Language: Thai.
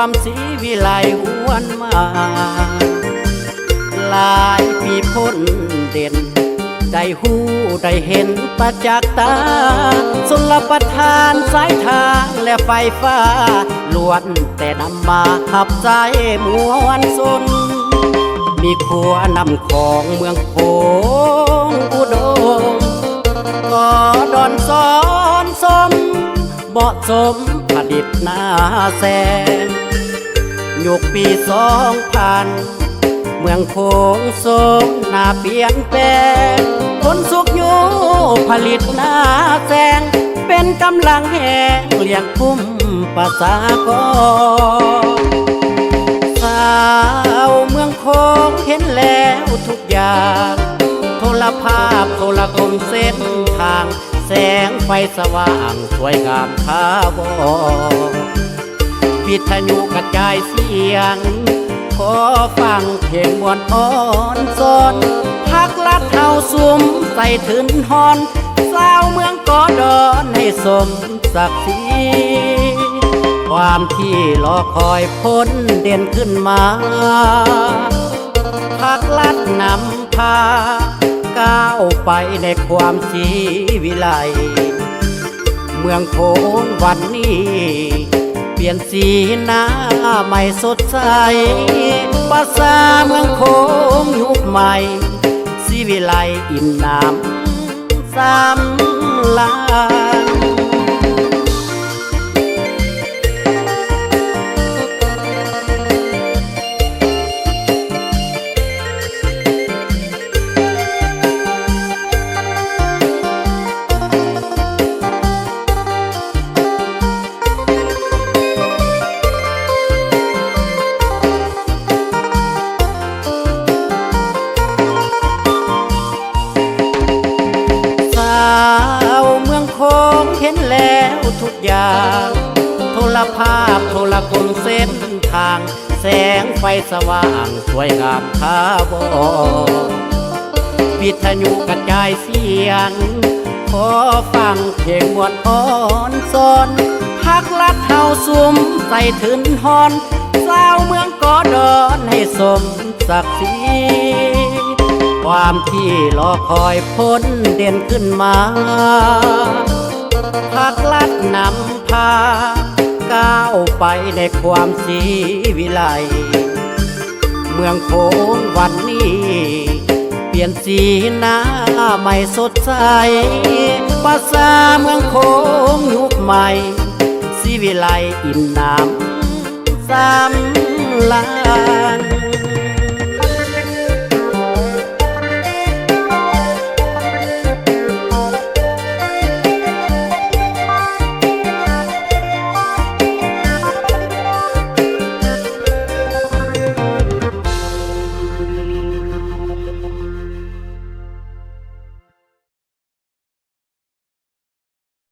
ความศรีวิไลหวนมาหลายปีพ้นเด่นได้หูได้เห็นประจักษ์ตาสุลประทานสายทางและไฟฟ้าล้วนแต่นำมาขับใจมวลชนมีขัวนำของเมืองโขงอุดมก็ดอนซ้อนสมเหมาะสมผลิตหน้าแสงยุคปี2000เมืองโขงสมหน้าเปลี่ยนแปลงคนสุขอยู่ผลิตหน้าแสงเป็นกำลังแห่งเลี้ยงคุ้มประสากรสาวเมืองโขงเห็นแล้วทุกอย่างโทรภาพโทรคมเส้นทางแสงไฟสว่างสวยงามท้าวรวิทยุกระจายเสียงขอฟังเพลงมวลอ่อนสนพักลัดเฮาสุมใส่ถึนฮอนสาวเมืองกอดอนให้สมศักดิ์ศรีความที่รอคอยพ้นเด่นขึ้นมาพักลัดนำพาก้าวไปในความศรีวิไลเมืองโขงวันนี้เปลี่ยนสีหน้าใหม่สดใสภาษาเมืองโขงยุคใหม่ศรีวิไลอิ่มน้ำสำลันเห็นแล้วทุกอย่างโทรภาพโทรคมเส้นทางแสงไฟสว่างสวยงามท้าวรวิทยุกระจายเสียงขอฟังเพลงมวลอ่อนสนพักลัดเฮาสุมใส่ถึนฮอนสาวเมืองกอดอนให้สมศักดิ์ศรีความที่รอคอยพ้นเด่นขึ้นมาพักลัดนำพาก้าวไปในความศรีวิไลเมืองโขงวันนี้เปลี่ยนสีหน้าใหม่สดใสภาษาเมืองโขงยุคใหม่ศรีวิไลอิ่มน้ำสำลัน